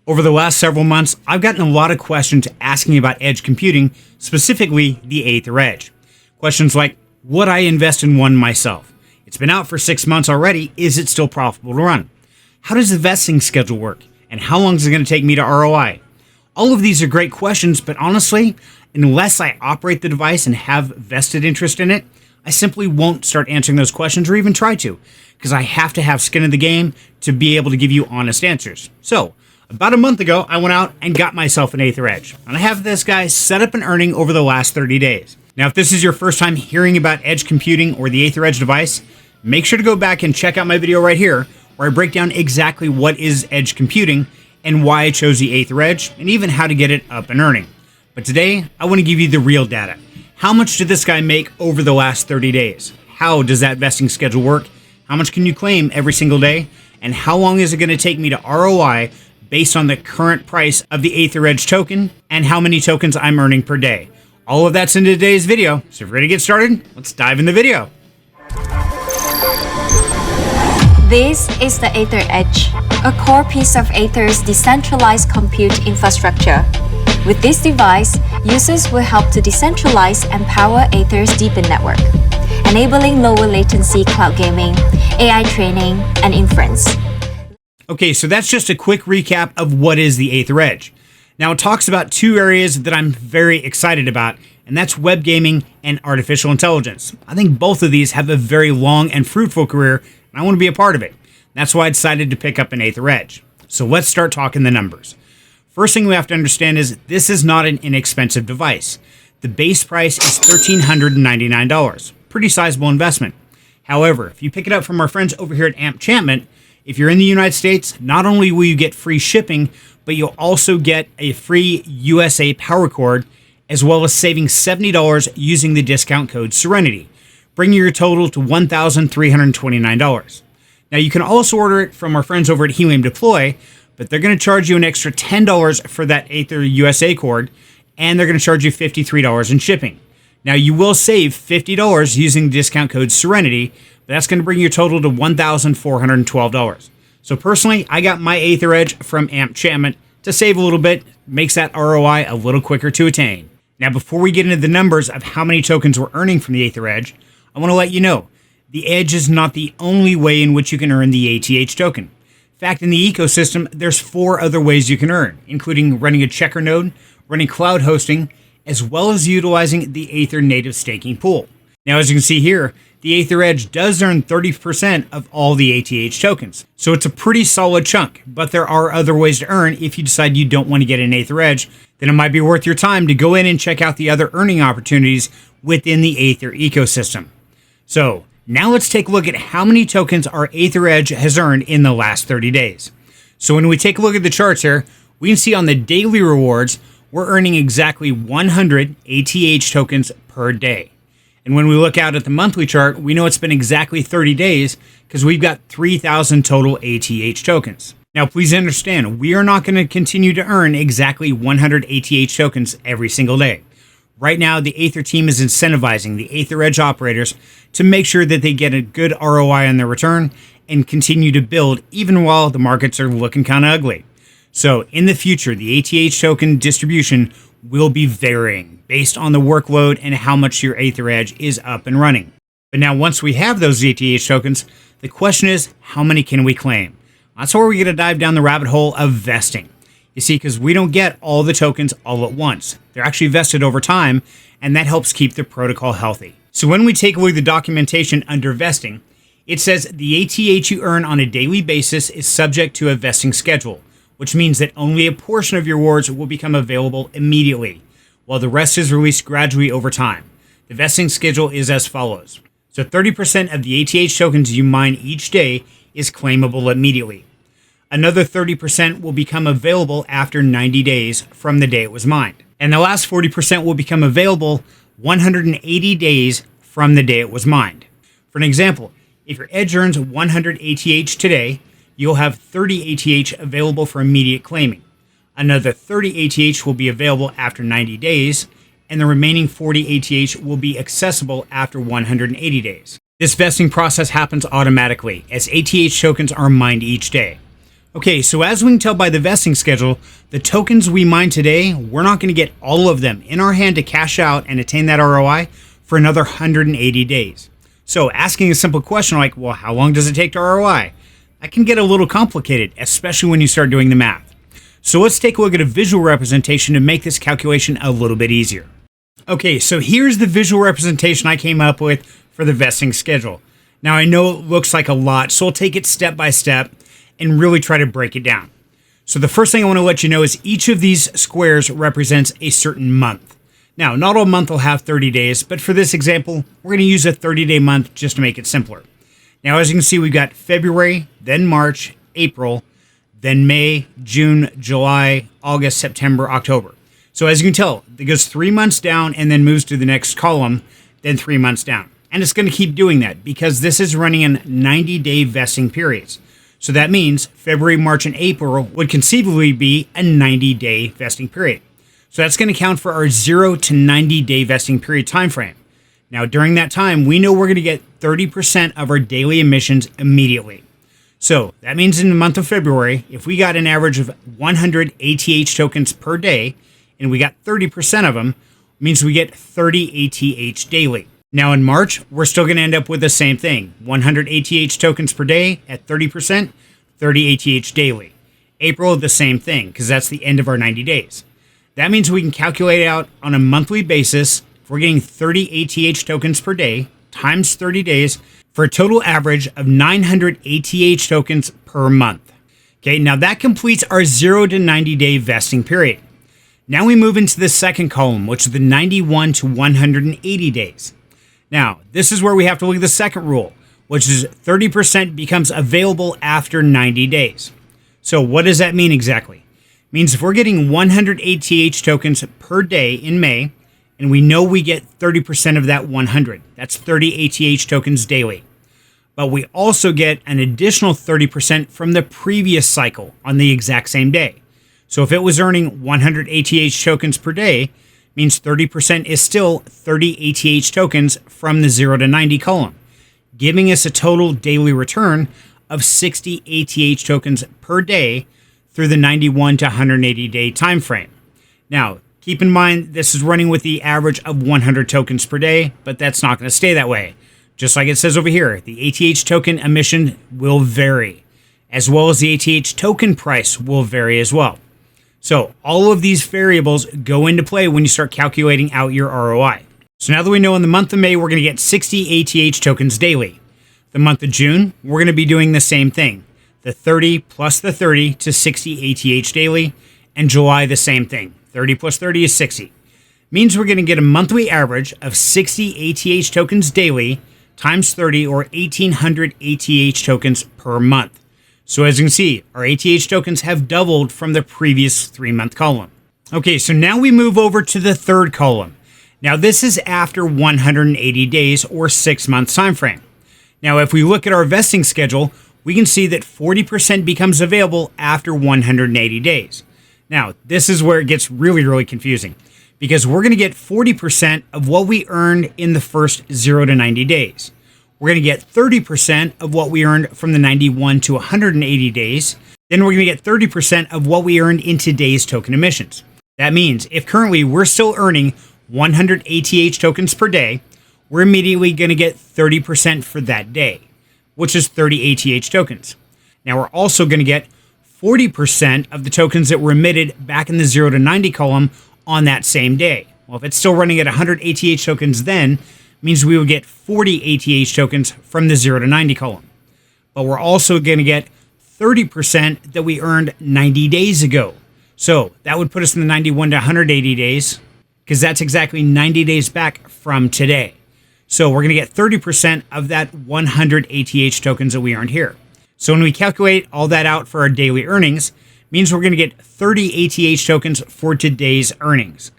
Over the last several months, I've gotten a lot of questions asking about edge computing, specifically the Aethir Edge. Questions like, would I invest in one myself? It's been out for 6 months already. Is it still profitable to run? How does the vesting schedule work? And how long is it going to take me to ROI? All of these are great questions, but honestly, unless I operate the device and have vested interest in it, I simply won't start answering those questions or even try to, because I have to have skin in the game to be able to give you honest answers. So, about a month ago, I went out and got myself an Aethir Edge, and I have this guy set up and earning over the last 30 days. Now, if this is your first time hearing about edge computing or the Aethir Edge device, make sure to go back and check out my video right here, where I break down exactly what is edge computing and why I chose the Aethir Edge, and even how to get it up and earning. But today, I want to give you the real data. How much did this guy make over the last 30 days? How does that vesting schedule work? How much can you claim every single day? And how long is it going to take me to ROI based on the current price of the Aethir Edge token and how many tokens I'm earning per day? All of that's in today's video. So if you're ready to get started, let's dive in the video. This is the Aethir Edge, a core piece of Aethir's decentralized compute infrastructure. With this device, users will help to decentralize and power Aethir's deepened network, enabling lower latency cloud gaming, AI training, and inference. Okay, so that's just a quick recap of what is the Aethir Edge. Now, it talks about two areas that I'm very excited about, and that's web gaming and artificial intelligence. I think both of these have a very long and fruitful career, and I want to be a part of it. That's why I decided to pick up an Aethir Edge. So let's start talking the numbers. First thing we have to understand is this is not an inexpensive device. The base price is $1,399. Pretty sizable investment. However, if you pick it up from our friends over here at Enchantment, if you're in the United States, not only will you get free shipping, but you'll also get a free USA power cord, as well as saving $70 using the discount code Serenity, bringing your total to $1,329. Now, you can also order it from our friends over at Helium Deploy, but they're going to charge you an extra $10 for that Aethir USA cord, and they're going to charge you $53 in shipping. Now, you will save $50 using the discount code Serenity, but that's going to bring your total to $1,412. So personally, I got my Aethir Edge from Enchantment to save a little bit, makes that ROI a little quicker to attain. Now, before we get into the numbers of how many tokens we're earning from the Aethir Edge, I want to let you know, the Edge is not the only way in which you can earn the ATH token. In fact, in the ecosystem, there's 4 other ways you can earn, including running a checker node, running cloud hosting, as well as utilizing the Aethir native staking pool. Now, as you can see here, the Aethir Edge does earn 30% of all the ATH tokens. So it's a pretty solid chunk, but there are other ways to earn. If you decide you don't want to get an Aethir Edge, then it might be worth your time to go in and check out the other earning opportunities within the Aethir ecosystem. So now let's take a look at how many tokens our Aethir Edge has earned in the last 30 days. So when we take a look at the charts here, we can see on the daily rewards, we're earning exactly 100 ATH tokens per day. And when we look out at the monthly chart, we know it's been exactly 30 days because we've got 3,000 total ATH tokens. Now, please understand, we are not going to continue to earn exactly 100 ATH tokens every single day. Right now, the Aethir team is incentivizing the Aethir Edge operators to make sure that they get a good ROI on their return and continue to build even while the markets are looking kind of ugly. So in the future, the ATH token distribution will be varying based on the workload and how much your Aethir Edge is up and running. But now once we have those ATH tokens, the question is, how many can we claim? That's where we're going to dive down the rabbit hole of vesting. You see, because we don't get all the tokens all at once. They're actually vested over time, and that helps keep the protocol healthy. So when we take a look at the documentation under vesting, it says the ATH you earn on a daily basis is subject to a vesting schedule, which means that only a portion of your rewards will become available immediately, while the rest is released gradually over time. The vesting schedule is as follows. So 30% of the ATH tokens you mine each day is claimable immediately. Another 30% will become available after 90 days from the day it was mined. And the last 40% will become available 180 days from the day it was mined. For an example, if your Edge earns 100 ATH today, you'll have 30 ATH available for immediate claiming. Another 30 ATH will be available after 90 days, and the remaining 40 ATH will be accessible after 180 days. This vesting process happens automatically as ATH tokens are mined each day. Okay, so as we can tell by the vesting schedule, the tokens we mine today, we're not going to get all of them in our hand to cash out and attain that ROI for another 180 days. So asking a simple question like, well, how long does it take to ROI? That can get a little complicated, especially when you start doing the math. So let's take a look at a visual representation to make this calculation a little bit easier. Okay, so here's the visual representation I came up with for the vesting schedule. Now I know it looks like a lot, so I'll take it step by step and really try to break it down. So the first thing I want to let you know is each of these squares represents a certain month. Now, not all month will have 30 days, but for this example, we're going to use a 30-day month just to make it simpler. Now, as you can see, we've got February, then March, April, then May, June, July, August, September, October. So as you can tell, it goes 3 months down and then moves to the next column, then 3 months down. And it's going to keep doing that because this is running in 90-day vesting periods. So that means February, March, and April would conceivably be a 90-day vesting period. So that's going to count for our 0 to 90-day vesting period time frame. Now, during that time, we know we're going to get 30% of our daily emissions immediately. So that means in the month of February, if we got an average of 100 ATH tokens per day, and we got 30% of them, it means we get 30 ATH daily. Now in March, we're still going to end up with the same thing. 100 ATH tokens per day at 30%, 30 ATH daily. April, the same thing, because that's the end of our 90 days. That means we can calculate out on a monthly basis, if we're getting 30 ATH tokens per day, times 30 days, for a total average of 900 ATH tokens per month. Okay, now that completes our 0 to 90 day vesting period. Now we move into the second column, which is the 91 to 180 days. Now, this is where we have to look at the second rule, which is 30% becomes available after 90 days. So what does that mean exactly? It means if we're getting 100 ATH tokens per day in May, and we know we get 30% of that 100, that's 30 ATH tokens daily. But we also get an additional 30% from the previous cycle on the exact same day. So if it was earning 100 ATH tokens per day, means 30% is still 30 ATH tokens from the 0 to 90 column, giving us a total daily return of 60 ATH tokens per day through the 91 to 180 day time frame. Now, keep in mind, this is running with the average of 100 tokens per day, but that's not going to stay that way. Just like it says over here, the ATH token emission will vary, as well as the ATH token price will vary as well. So all of these variables go into play when you start calculating out your ROI. So now that we know in the month of May, we're going to get 60 ATH tokens daily. The month of June, we're going to be doing the same thing. The 30 plus the 30 to 60 ATH daily. And July, the same thing. 30 plus 30 is 60. Means we're going to get a monthly average of 60 ATH tokens daily times 30 or 1800 ATH tokens per month. So as you can see, our ATH tokens have doubled from the previous 3-month column. Okay, so now we move over to the third column. Now this is after 180 days or 6 months time frame. Now if we look at our vesting schedule, we can see that 40% becomes available after 180 days. Now this is where it gets really confusing because we're going to get 40% of what we earned in the first 0 to 90 days. We're going to get 30% of what we earned from the 91 to 180 days. Then we're going to get 30% of what we earned in today's token emissions. That means if currently we're still earning 100 ATH tokens per day, we're immediately going to get 30% for that day, which is 30 ATH tokens. Now we're also going to get 40% of the tokens that were emitted back in the 0 to 90 column on that same day. Well, if it's still running at 100 ATH tokens then, means we would get 40 ATH tokens from the 0 to 90 column. But we're also going to get 30% that we earned 90 days ago. So that would put us in the 91 to 180 days, because that's exactly 90 days back from today. So we're going to get 30% of that 100 ATH tokens that we earned here. So when we calculate all that out for our daily earnings, means we're going to get 30 ATH tokens for today's earnings.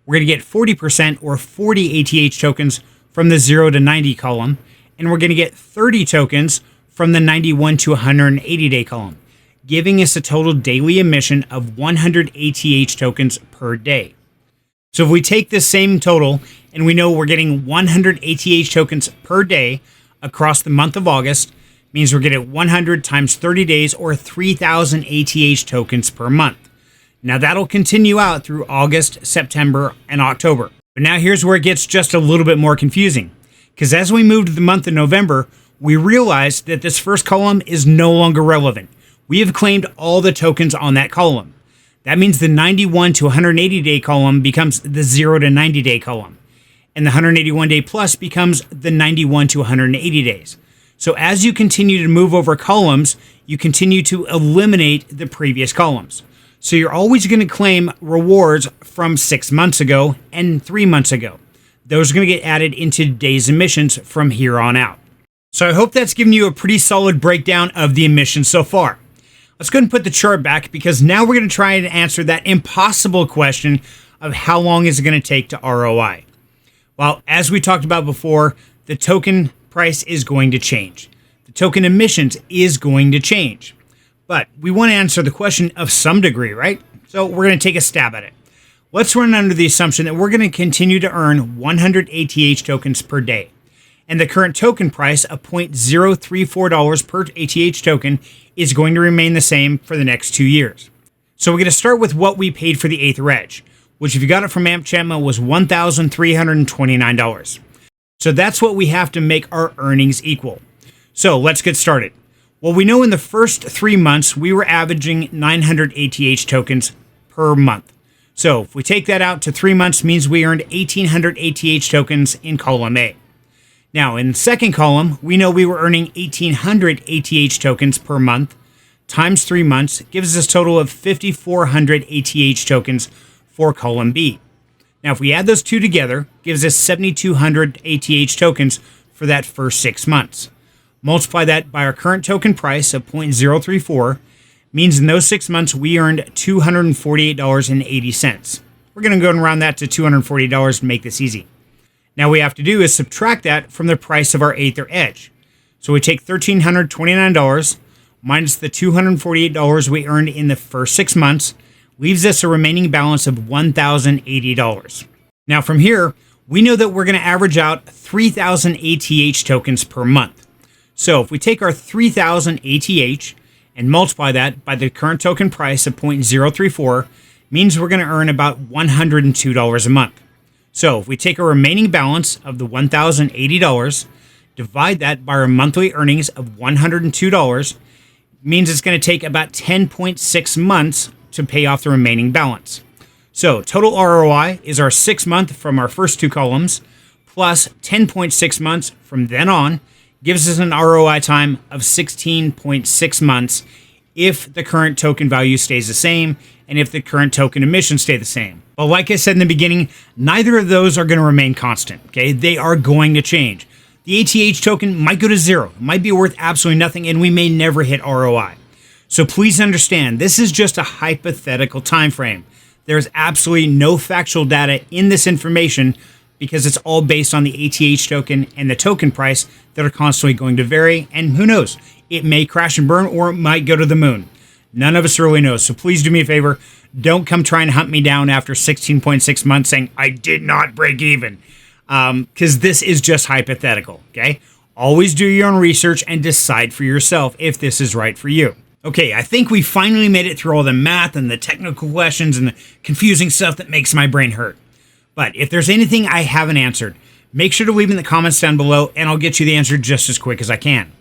We're going to get 40% or 40 ATH tokens from the 0 to 90 column, and we're going to get 30 tokens from the 91 to 180 day column, giving us a total daily emission of 100 ATH tokens per day. So if we take this same total and we know we're getting 100 ATH tokens per day across the month of August, Means we're getting 100 times 30 days or 3,000 ATH tokens per month. Now that'll continue out through August, September, and October. But now here's where it gets just a little bit more confusing. Because as we move to the month of November, we realized that this first column is no longer relevant. We have claimed all the tokens on that column. That means the 91 to 180 day column becomes the 0 to 90 day column. And the 181 day plus becomes the 91 to 180 days. So as you continue to move over columns, you continue to eliminate the previous columns. So you're always going to claim rewards from 6 months ago and 3 months ago. Those are going to get added into today's emissions from here on out. So I hope that's given you a pretty solid breakdown of the emissions so far. Let's go ahead and put the chart back because now we're going to try and answer that impossible question of how long is it going to take to ROI. Well, as we talked about before, the token price is going to change. The token emissions is going to change. But we want to answer the question of some degree, right? So we're going to take a stab at it. Let's run under the assumption that we're going to continue to earn 100 ATH tokens per day. And the current token price of $0.034 per ATH token is going to remain the same for the next 2 years. So we're going to start with what we paid for the Aethir Edge, which if you got it from AmpChatma was $1,329. So that's what we have to make our earnings equal. So let's get started. Well, we know in the first 3 months, we were averaging 900 ATH tokens per month. So if we take that out to 3 months, means we earned 1,800 ATH tokens in column A. Now, in the second column, we know we were earning 1,800 ATH tokens per month times 3 months gives us a total of 5,400 ATH tokens for column B. Now, if we add those two together, gives us 7,200 ATH tokens for that first 6 months. Multiply that by our current token price of $0.034, means in those 6 months we earned $248.80. We're going to go and round that to $240 to make this easy. Now we have to do is subtract that from the price of our Aethir Edge. So we take $1,329 minus the $248 we earned in the first 6 months, leaves us a remaining balance of $1,080. Now from here, we know that we're going to average out 3,000 ATH tokens per month. So if we take our 3,000 ATH and multiply that by the current token price of $0.034, means we're going to earn about $102 a month. So if we take a remaining balance of the $1,080, divide that by our monthly earnings of $102, means it's going to take about 10.6 months to pay off the remaining balance. So total ROI is our 6 month from our first 2 columns plus 10.6 months from then on, gives us an ROI time of 16.6 months if the current token value stays the same and if the current token emissions stay the same. But like I said in the beginning, neither of those are going to remain constant, okay? They are going to change. The ATH token might go to 0, it might be worth absolutely nothing, and we may never hit ROI. So please understand, this is just a hypothetical time frame. There's absolutely no factual data in this information because it's all based on the ATH token and the token price that are constantly going to vary. And who knows, it may crash and burn or it might go to the moon. None of us really knows. So please do me a favor. Don't come trying to hunt me down after 16.6 months saying I did not break even. Because this is just hypothetical, okay? Always do your own research and decide for yourself if this is right for you. Okay, I think we finally made it through all the math and the technical questions and the confusing stuff that makes my brain hurt. But if there's anything I haven't answered, make sure to leave in the comments down below and I'll get you the answer just as quick as I can.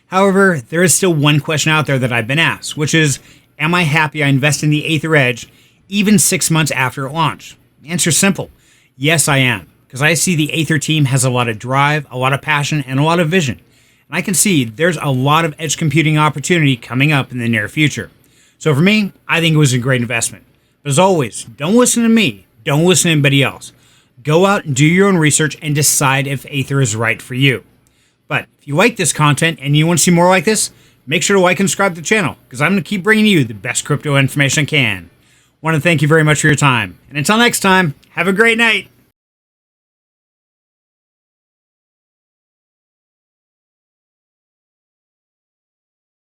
However, there is still one question out there that I've been asked, which is, am I happy I invested in the Aethir Edge even 6 months after it launched? The answer is simple. Yes, I am. Because I see the Aethir team has a lot of drive, a lot of passion, and a lot of vision. And I can see there's a lot of edge computing opportunity coming up in the near future. So for me, I think it was a great investment. But as always, don't listen to me. Don't listen to anybody else. Go out and do your own research and decide if Aethir is right for you. But if you like this content and you want to see more like this, make sure to like and subscribe to the channel because I'm going to keep bringing you the best crypto information I can. I want to thank you very much for your time. And until next time, have a great night.